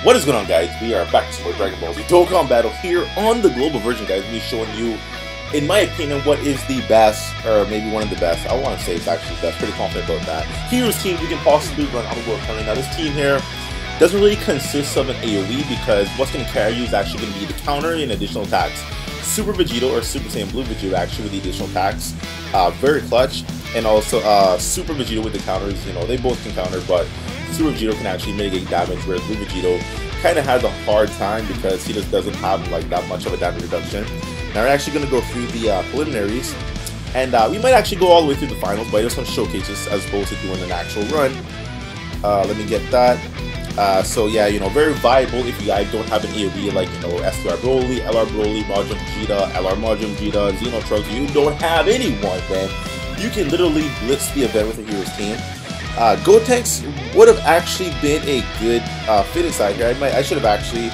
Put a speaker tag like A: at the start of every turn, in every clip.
A: What is going on, guys? We are back to some more Dragon Ball Z Dokkan Battle here on the global version, guys. Me showing you, in my opinion, what is the best, or maybe one of the best. I want to say it's actually the best. Pretty confident about that. Heroes team you can possibly run on the world tournament. Now, this team here doesn't really consist of an AoE because what's going to carry you is actually going to be the counter and additional attacks. Super Vegito or Super Saiyan Blue Vegito actually with the additional attacks, very clutch, and also Super Vegito with the counters. You know, they both can counter, but Super Vegito can actually mitigate damage, whereas Blue Vegito kind of has a hard time because he just doesn't have like that much of a damage reduction. Now we're actually going to go through the preliminaries, and we might actually go all the way through the finals, but I just want to showcase this as opposed to doing an actual run. Let me get that. So yeah, you know, very viable if you guys don't have an AoE like, you know, STR Broly, LR Broly, Majin Vegeta, LR Majin Vegeta, Xeno Trunks. You don't have anyone, then you can literally blitz the event with a Heroes team. Gotenks would have actually been a good fit inside here. I should have actually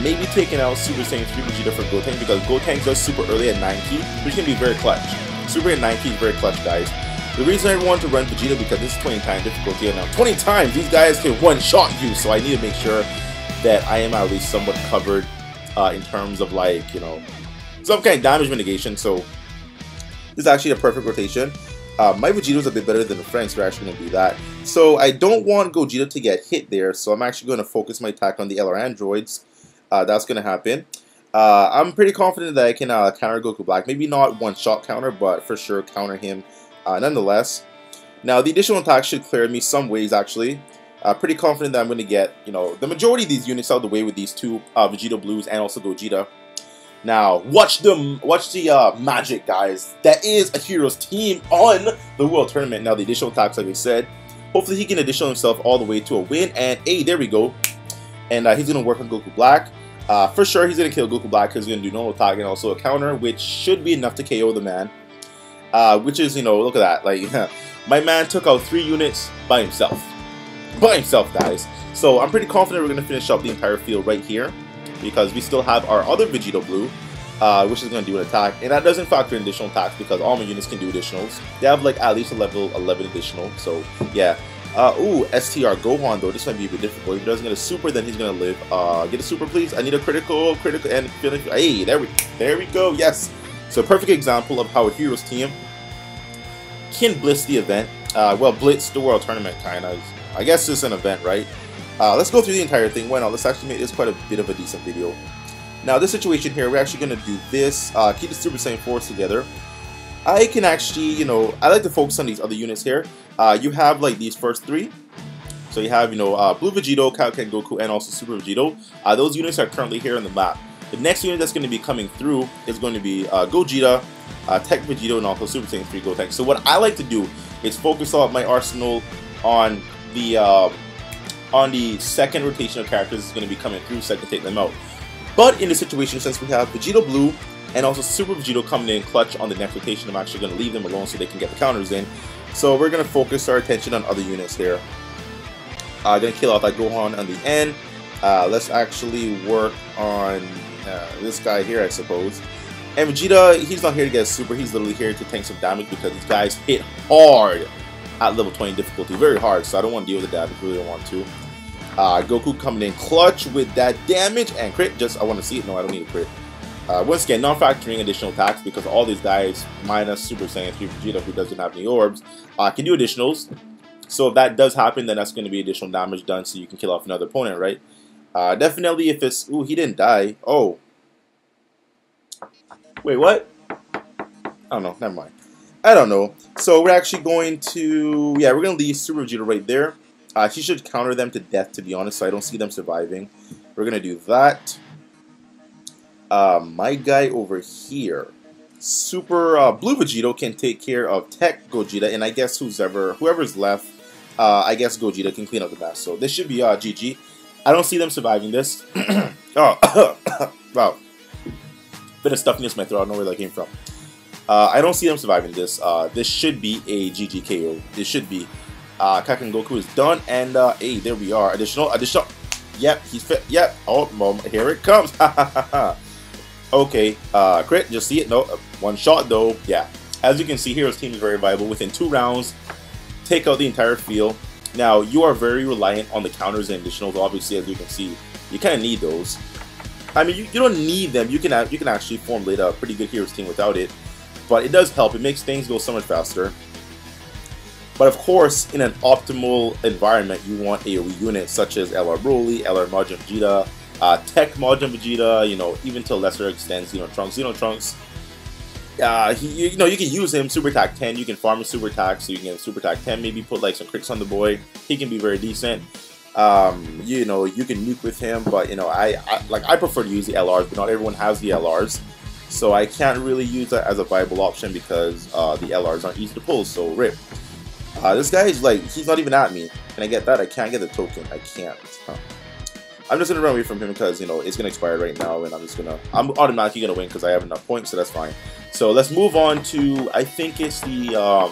A: maybe taken out Super Saiyan 3 Vegeta for Gotenks because Gotenks does super early at 9 key, which can be very clutch. Super at 9 key is very clutch, guys. The reason I want to run Vegeta because this is 20 times difficulty, and now 20 times these guys can one-shot you, so I need to make sure that I am at least somewhat covered in terms of, like, you know, some kind of damage mitigation. So this is actually a perfect rotation. My Vegeta is a bit better than the Franks, so we're actually going to do that. So I don't want Gogeta to get hit there, so I'm actually going to focus my attack on the LR androids. That's going to happen. I'm pretty confident that I can counter Goku Black. Maybe not one-shot counter, but for sure counter him nonetheless. Now the additional attack should clear me some ways actually. Pretty confident that I'm going to get, you know, the majority of these units out of the way with these two Vegeta Blues and also Gogeta. Now, watch the magic, guys. That is a Heroes team on the World Tournament. Now, the additional attacks, like I said, hopefully he can additional himself all the way to a win. And, hey, there we go. And he's going to work on Goku Black. For sure, he's going to kill Goku Black because he's going to do normal attack and also a counter, which should be enough to KO the man. Which is, you know, look at that. Like, my man took out 3 units by himself. By himself, guys. So, I'm pretty confident we're going to finish up the entire field right here, because we still have our other Vegito Blue, which is going to do an attack, and that doesn't factor in additional attacks because all my units can do additionals. They have like at least a level 11 additional, so yeah. Ooh, STR Gohan though, this might be a bit difficult. If he doesn't get a super, then he's going to live. Get a super, please. I need a critical, and finish. Hey, there we go. Yes. So perfect example of how a Heroes team can blitz the event. Well, blitz the World Tournament kind of. I guess it's an event, right? Let's go through the entire thing. Why not? Let's actually make this quite a bit of a decent video. Now, this situation here, we're actually going to do this. Keep the Super Saiyan 4s together. I can actually, you know, I like to focus on these other units here. You have, like, these first 3. So you have, you know, Blue Vegito, Kaioken Goku, and also Super Vegito. Those units are currently here on the map. The next unit that's going to be coming through is going to be Gogeta, Tech Vegito, and also Super Saiyan 3 Gotenks. So what I like to do is focus on my arsenal on the second rotation of characters is going to be coming through so I can take them out. But in this situation, since we have Vegito Blue and also Super Vegito coming in clutch on the next rotation, I'm actually going to leave them alone so they can get the counters in. So we're going to focus our attention on other units here. Going to kill out that Gohan on the end. Let's actually work on this guy here, I suppose. And Vegeta, he's not here to get a super, he's literally here to tank some damage because these guys hit hard at level 20 difficulty, very hard, so I don't want to deal with the damage, really don't want to. Goku coming in clutch with that damage and crit. I want to see it. No, I don't need a crit. Once again, not factoring additional attacks because all these guys, minus Super Saiyan 3 Vegeta, who doesn't have any orbs, can do additionals. So if that does happen, then that's going to be additional damage done so you can kill off another opponent, right? Definitely if it's... Ooh, he didn't die. Oh. Wait, what? Oh, no, never mind. I don't know. So we're actually going to... Yeah, we're going to leave Super Vegeta right there. She should counter them to death, to be honest, so I don't see them surviving. We're going to do that. My guy over here, Super Blue Vegito, can take care of Tech Gogeta, and I guess whoever's left, I guess Gogeta can clean up the mess. So this should be GG. I don't see them surviving this. Oh, wow. Bit of stuffiness in my throat, I don't know where that came from. I don't see them surviving this. This should be a GG KO. This should be. Kaioken Goku is done, and hey, there we are. Additional. Yep, he's fit. Yep. Oh, here it comes. Okay. Crit. Just see it. No, one shot though. Yeah. As you can see, Heroes team is very viable. Within 2 rounds, take out the entire field. Now, you are very reliant on the counters and additionals. Obviously, as you can see, you kind of need those. I mean, you don't need them. You can actually formulate a pretty good heroes team without it. But it does help. It makes things go so much faster. But of course, in an optimal environment, you want AoE units such as LR Broly, LR Majin Vegeta, Tech Majin Vegeta, you know, even to a lesser extent, Trunks. Trunks, you know, you can use him Super Attack 10. You can farm his Super Attack, so you can get Super Attack 10. Maybe put like some crits on the boy. He can be very decent. You know, you can nuke with him, but you know, I prefer to use the LRs, but not everyone has the LRs, so I can't really use that as a viable option because the LRs aren't easy to pull. So rip. This guy is like, he's not even at me. Can I get that? I can't get the token. I can't. I'm just gonna run away from him because, you know, it's gonna expire right now, and I'm automatically gonna win because I have enough points, so that's fine. So let's move on to, I think it's the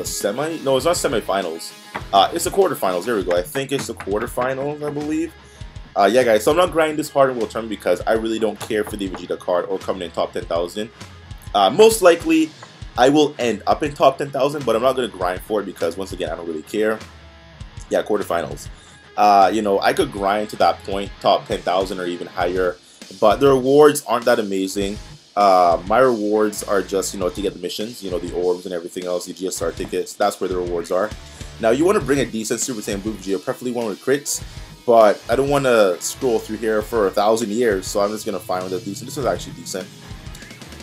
A: semi. No, it's not semifinals. It's the quarterfinals. There we go. I think it's the quarterfinals, I believe. Yeah, guys. So I'm not grinding this hard in World Tournament because I really don't care for the Vegeta card or coming in top 10,000. Most likely, I will end up in top 10,000, but I'm not going to grind for it because, once again, I don't really care. Yeah, quarterfinals. You know, I could grind to that point, top 10,000 or even higher, but the rewards aren't that amazing. My rewards are just, you know, to get the missions, you know, the orbs and everything else, the GSR tickets. That's where the rewards are. Now, you want to bring a decent Super Saiyan Blue Vegeta, preferably one with crits, but I don't want to scroll through here for 1,000 years, so I'm just going to find one that's decent. This is actually decent.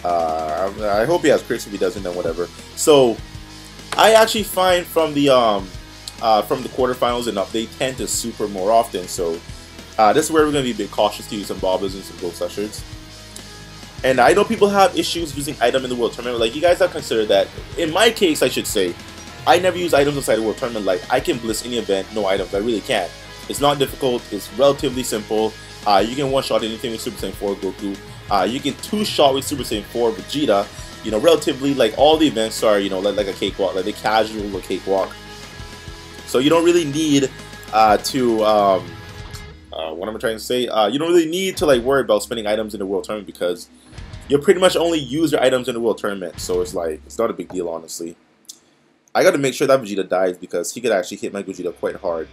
A: I hope he has crits. If he doesn't, then whatever. So I actually find from the quarterfinals and up, they tend to super more often. So this is where we're going to be a bit cautious to use some Bobbas and some Ghost Ushers. And I know people have issues using item in the World Tournament. Like, you guys have considered that. In my case, I should say, I never use items inside the World Tournament. Like, I can bliss any event, no items. I really can. It's not difficult. It's relatively simple. You can one-shot anything with Super Saiyan 4 Goku. You can two-shot with Super Saiyan 4 Vegeta. You know, relatively, like, all the events are, you know, like a cakewalk. Like, the casual or cakewalk. So you don't really need what am I trying to say? You don't really need to, like, worry about spending items in the World Tournament because you'll pretty much only use your items in the World Tournament. So it's like, it's not a big deal, honestly. I got to make sure that Vegeta dies because he could actually hit my Vegeta quite hard.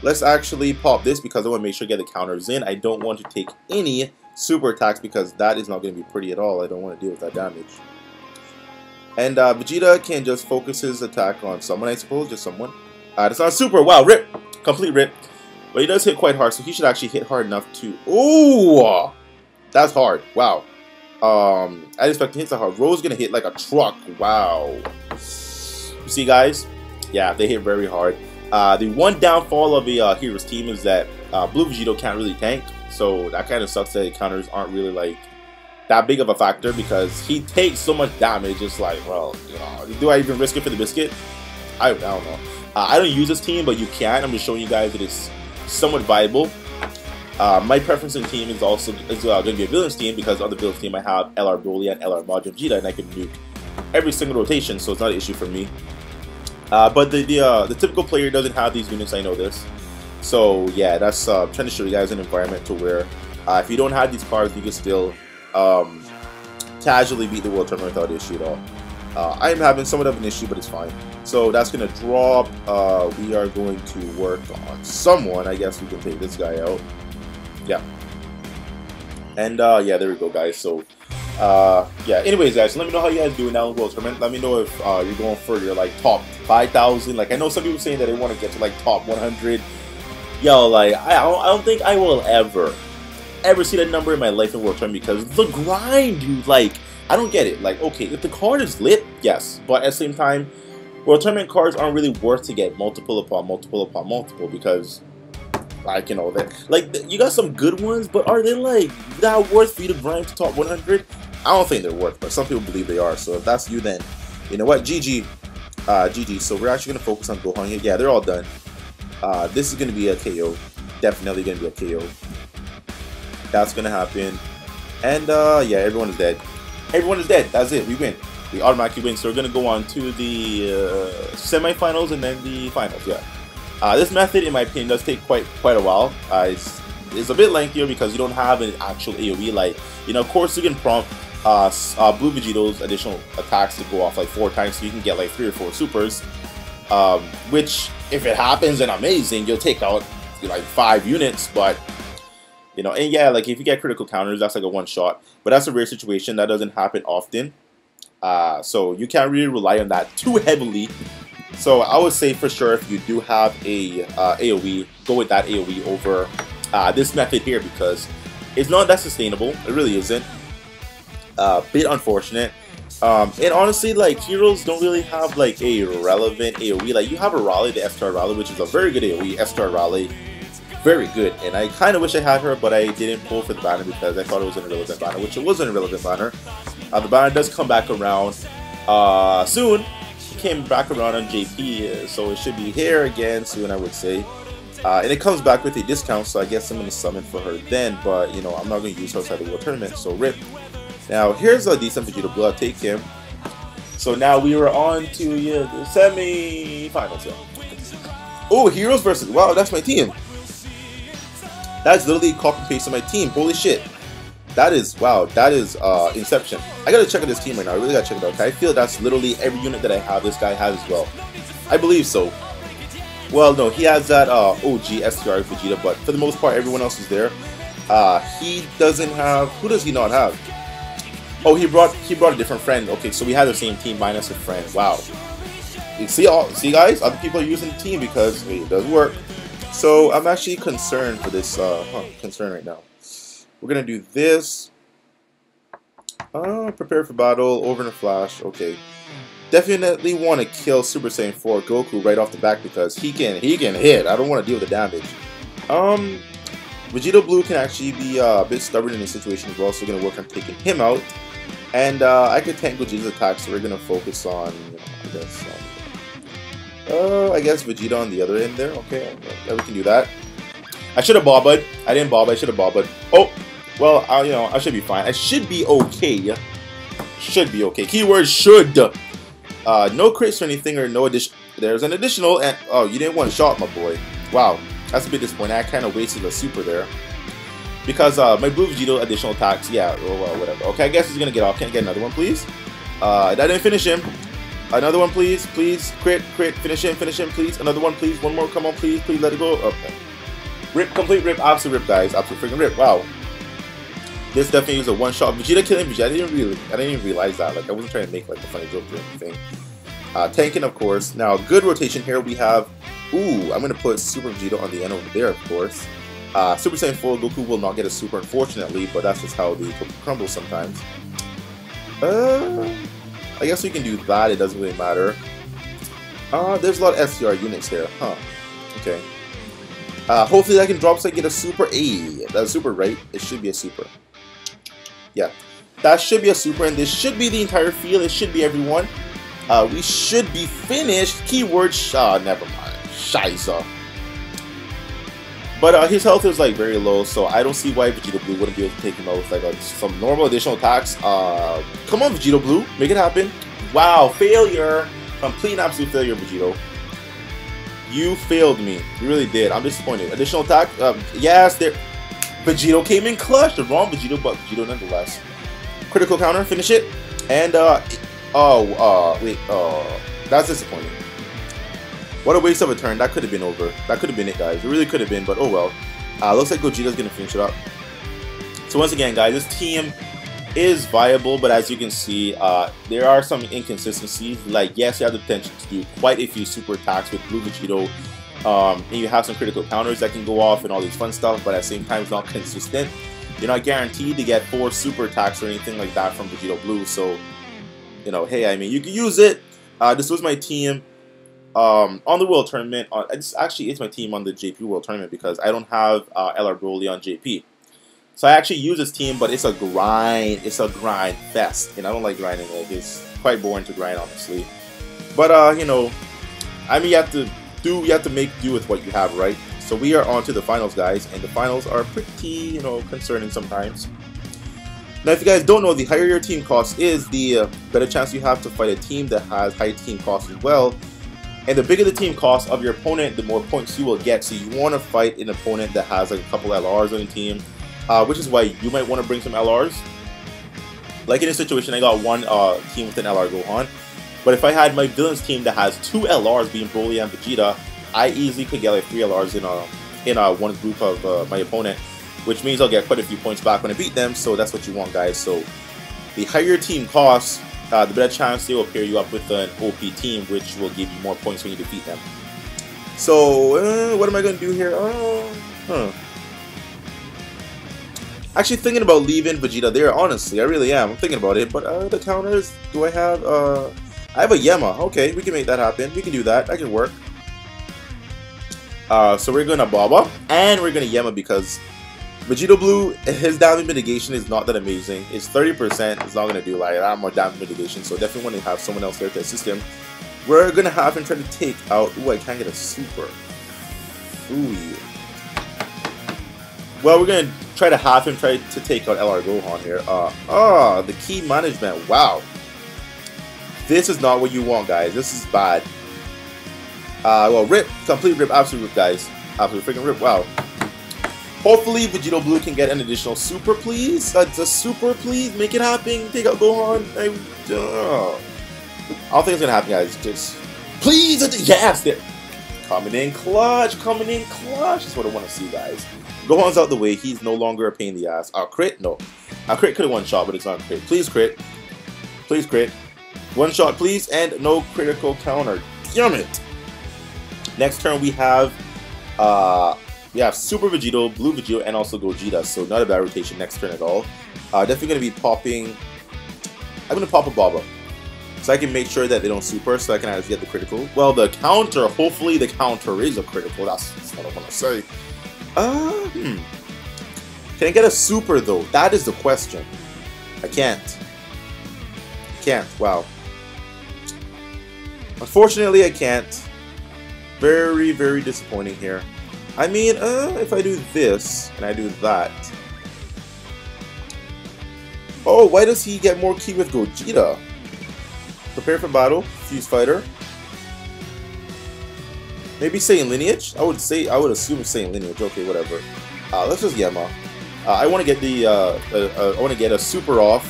A: Let's actually pop this because I want to make sure I get the counters in. I don't want to take any super attacks because that is not going to be pretty at all. I don't want to deal with that damage. And Vegeta can just focus his attack on someone, I suppose, just someone. That's not super. Wow, rip. Complete rip. But he does hit quite hard, so he should actually hit hard enough to... Ooh! That's hard. Wow. I didn't expect to hit so hard. Rose is going to hit like a truck. Wow. You see, guys? Yeah, they hit very hard. The one downfall of a hero's team is that Blue Vegeta can't really tank. So that kind of sucks that the counters aren't really like that big of a factor because he takes so much damage. It's like, well, you know, do I even risk it for the biscuit? I don't know. I don't use this team, but you can. I'm just showing you guys that it's somewhat viable. My preference in team is also going to be a villain's team because on the villain's team I have LR Broly and LR Majin Vegeta, and I can nuke every single rotation, so it's not an issue for me. But the typical player doesn't have these units. I know this. So yeah, that's trying to show you guys an environment to where if you don't have these cards, you can still casually beat the World Tournament without issue at all. I am having somewhat of an issue, but it's fine. So that's going to drop. We are going to work on someone. I guess we can take this guy out. Yeah. And yeah, there we go, guys. So yeah, anyways, guys, let me know how you guys doing now in the World Tournament. Let me know if you're going for your like top 5,000. Like, I know some people saying that they want to get to like top 100. Yo, like, I don't think I will ever see that number in my life in World Tournament because the grind, dude. Like, I don't get it. Like, okay, if the card is lit, yes, but at the same time, World Tournament cards aren't really worth to get multiple upon multiple upon multiple because, like, you know, that, like, you got some good ones, but are they like that worth for you to grind to top 100? I don't think they're worth, but some people believe they are. So if that's you, then you know what, GG, GG. So we're actually gonna focus on Gohan here. Yeah, they're all done. This is gonna be a KO. Definitely gonna be a KO. That's gonna happen. And yeah, everyone is dead. Everyone is dead. That's it. We win. We automatically win. So we're gonna go on to the semifinals and then the finals. Yeah. This method, in my opinion, does take quite a while. It's a bit lengthier because you don't have an actual AoE. Like, you know, of course you can prompt Blue Vegito's additional attacks to go off like 4 times, so you can get like 3 or 4 supers. Which, if it happens, then amazing. You'll take out like 5 units, but you know, and yeah, like if you get critical counters, that's like a 1-shot. But that's a rare situation that doesn't happen often. So you can't really rely on that too heavily. So I would say for sure, if you do have a AoE, go with that AoE over this method here, because it's not that sustainable. It really isn't. Bit unfortunate. And honestly, like, heroes don't really have like a relevant AoE. Like, you have a Raleigh, the F-Star Raleigh, which is a very good AoE. F-Star Raleigh, very good. And I kind of wish I had her, but I didn't pull for the banner because I thought it was an irrelevant banner, which it was an irrelevant banner. The banner does come back around soon. Came back around on JP, so it should be here again soon, I would say. And it comes back with a discount, so I guess I'm going to summon for her then, but you know, I'm not going to use her outside the World Tournament, so rip. Now, here's a decent Vegeta Blue, I'll take him. So now we were on to the semi-finals, yeah. Oh, Heroes versus, wow, that's my team. That's literally copy and paste on my team, holy shit. That is, wow, that is Inception. I gotta check out this team right now, I really gotta check it out. Okay? I feel that's literally every unit that I have, this guy has as well. I believe so. Well, no, he has that OG STR Vegeta, but for the most part, everyone else is there. He doesn't have, who does he not have? Oh, he brought a different friend. Okay, so we have the same team minus a friend. Wow. You see guys, other people are using the team because it does work. So I'm actually concerned for this, concerned right now. We're gonna do this. Prepare for battle, over in a flash. Okay. Definitely want to kill Super Saiyan 4 Goku right off the back because he can hit. I don't want to deal with the damage. Vegeta Blue can actually be a bit stubborn in this situation as well, so we're gonna work on taking him out. And I could tank Gogeta's attack, so we're gonna focus on, I guess Vegeta on the other end there. Okay, yeah, we can do that. I should have bobbed. I didn't bob. I should have bobbed. Oh, well, you know, I should be fine. I should be okay. Should be okay. Keyword should. No crits or anything, or no addition. There's an additional, and oh, you didn't one-shot, my boy. Wow, that's a bit disappointing. I kind of wasted a super there. Because my Blue Vegeta additional attacks, yeah, well, whatever. Okay, I guess he's gonna get off. Can I get another one, please? That didn't finish him. Another one, please, please. Crit, finish him, please. Another one, please. One more, come on, please, let it go. Okay. Rip, complete rip, absolute rip, guys. Absolute freaking rip. Wow. This definitely is a one-shot. Vegeta killing Vegeta. I didn't even realize that. Like, I wasn't trying to make like a funny joke or anything. Tanking, of course. Now, good rotation here. We have. Ooh, I'm gonna put Super Vegeta on the end over there, of course. Super Saiyan 4 Goku will not get a super, unfortunately, but that's just how the cookie crumbles sometimes. I guess we can do that. It doesn't really matter. There's a lot of SCR units here, huh? Okay. Hopefully I can drop so I get a super. That's a super, right? It should be a super. Yeah, that should be a super, and this should be the entire field. It should be everyone. We should be finished. Keyword never mind. Scheiße. But his health is like very low, so I don't see why Vegeta Blue wouldn't be able to take him out with like some normal additional attacks. Come on, Vegeta Blue, make it happen. Wow, failure. Complete and absolute failure, Vegeta. You failed me. You really did. I'm disappointed. Additional attack. Yes, there. Vegeta came in clutch. The wrong Vegeta, but Vegeta nonetheless. Critical counter. Finish it. And wait. That's disappointing. What a waste of a turn. That could have been over. That could have been it, guys. It really could have been, but oh well. Looks like Gogeta's gonna finish it up. So once again, guys, this team is viable, but as you can see, there are some inconsistencies. Like, yes, you have the potential to do quite a few super attacks with Blue Vegeta, and you have some critical counters that can go off and all these fun stuff, but at the same time, it's not consistent. You're not guaranteed to get 4 super attacks or anything like that from Vegeta Blue, so, you know, hey, I mean, you can use it. This was my team on the World Tournament. It's my team on the JP World Tournament because I don't have LR Broly on JP. So I actually use this team, but it's a grind. It's a grind fest, and I don't like grinding. Like, it's quite boring to grind, honestly. But you know, I mean, you have to make do with what you have, right? So we are on to the finals, guys, and the finals are pretty, you know, concerning sometimes. Now, if you guys don't know, the higher your team cost is, the better chance you have to fight a team that has high team cost as well. And the bigger the team cost of your opponent, the more points you will get. So you want to fight an opponent that has like a couple LRs on the team. Which is why you might want to bring some LRs. Like in this situation, I got one team with an LR Gohan. But if I had my villains team that has 2 LRs being Broly and Vegeta, I easily could get like 3 LRs in one group of my opponent, which means I'll get quite a few points back when I beat them. So that's what you want, guys. So the higher your team costs, the better chance they will pair you up with an OP team, which will give you more points when you defeat them. So what am I going to do here? Actually thinking about leaving Vegeta there, honestly, I really am. I'm thinking about it, but the counters, do I have, I have a Yema. Okay, we can make that happen. We can do that. That can work. So we're going to Baba, and we're going to Yema because Vegeta Blue, his damage mitigation is not that amazing. It's 30%. It's not going to do like that much damage mitigation, so definitely want to have someone else there to assist him. We're going to have him try to take out... Ooh, I can't get a super. Ooh. Well, we're going to try to have him try to take out LR Gohan here. The key management. Wow. This is not what you want, guys. This is bad. Well, rip. Complete rip. Absolute rip, guys. Absolute freaking rip. Wow. Hopefully, Vegeta Blue can get an additional super, please. A super, please. Make it happen. Take out Gohan. I don't think it's going to happen, guys. Just... Please. Yes. There. Coming in clutch. Coming in clutch. That's what I want to see, guys. Gohan's out the way. He's no longer a pain in the ass. Crit? No. Crit could have one shot, but it's not crit. Please crit. Please crit. One shot, please. And no critical counter. Damn it. Next turn, we have Super Vegito, Blue Vegito, and also Gogeta. So not a bad rotation next turn at all. Definitely going to be popping... I'm going to pop a Baba. So I can make sure that they don't super, so I can actually get the critical. Well, the counter, hopefully the counter is a critical. That's what I want to say. Can I get a super though? That is the question. I can't. Wow. Unfortunately, I can't. Very, very disappointing here. I mean, if I do this and I do that. Oh, why does he get more ki with Gogeta? Prepare for battle. Fuse Fighter. Maybe Saiyan Lineage? I would assume Saiyan Lineage. Okay, whatever. Let's just Yema. I want to get the I want to get a super off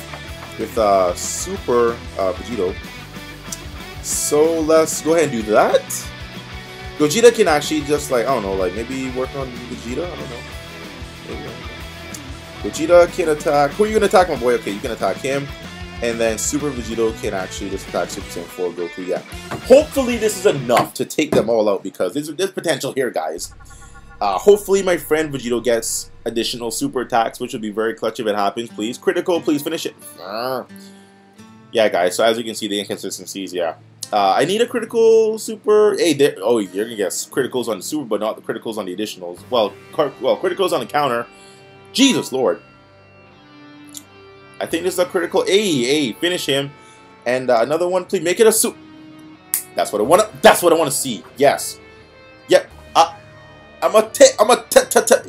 A: with Super Vegito. So let's go ahead and do that. Gogeta can actually just like, I don't know, like maybe work on Vegeta. I don't know. Maybe. Gogeta can attack. Who are you gonna attack, my boy? Okay, you can attack him. And then Super Vegito can actually just attack Super Saiyan 4 Goku. Yeah. Hopefully this is enough to take them all out because there's potential here, guys. Hopefully my friend Vegito gets additional super attacks, which would be very clutch if it happens. Please. Critical, please finish it. Yeah, guys. So as you can see, the inconsistencies, yeah. I need a critical super. Hey, you're going to get criticals on the super, but not the criticals on the additionals. Well, criticals on the counter. Jesus Lord. I think this is a critical. Hey, finish him. And another one, please make it a super. That's what I want. That's what I want to see. Yes. Yep.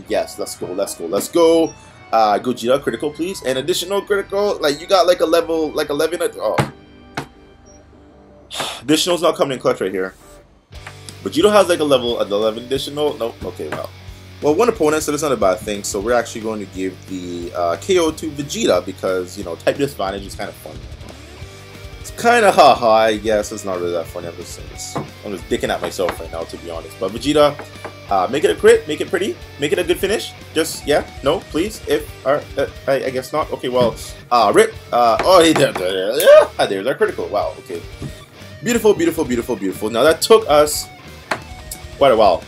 A: Yes. Let's go. Gogeta critical, please. And additional critical. Like you got like a level, like 11. Oh. Additional's not coming in clutch right here. Vegito has like a level 11 additional. Nope. Okay. Well, one opponent, so that's not a bad thing. So we're actually going to give the KO to Vegeta because, you know, type disadvantage is kind of fun. It's kind of haha, I guess. It's not really that funny. I'm just dicking at myself right now, to be honest. But Vegeta, make it a crit, make it pretty, make it a good finish. Just, yeah, no, please. If, I guess not. Okay, well, rip. There's our critical. Wow, okay. Beautiful, beautiful, beautiful, beautiful. Now that took us quite a while.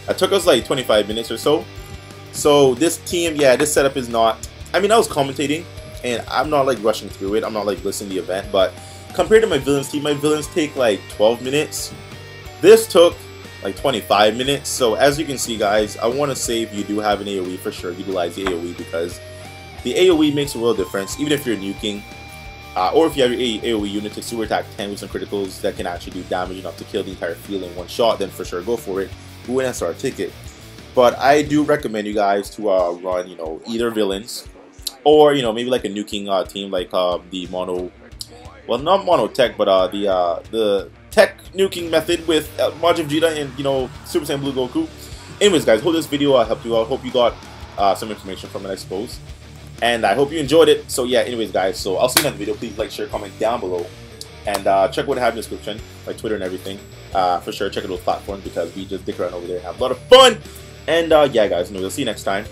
A: It took us like 25 minutes or so. So this team, yeah, this setup is not... I mean, I was commentating, and I'm not like rushing through it. I'm not like listening to the event, but compared to my villains team, my villains take like 12 minutes. This took like 25 minutes. So as you can see, guys, I want to say if you do have an AoE, for sure, utilize the AoE because the AoE makes a real difference, even if you're nuking. Or if you have your AoE unit to super attack 10 with some criticals that can actually do damage enough to kill the entire field in one shot, then for sure go for it. Win an SR ticket. But I do recommend you guys to run, you know, either villains or, you know, maybe like a nuking team like the mono, well, not mono tech, but the tech nuking method with Majin Vegeta and, you know, Super Saiyan Blue Goku. Anyways, guys, hope this video helped you out. Hope you got some information from it, I suppose. And I hope you enjoyed it. So yeah, anyways, guys, so I'll see you in the video. Please like, share, comment down below. And check what I have in the description, like Twitter and everything. For sure, check out those platforms because we just dick around over there and have a lot of fun. And yeah, guys, we'll see you next time.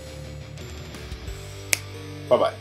A: Bye-bye.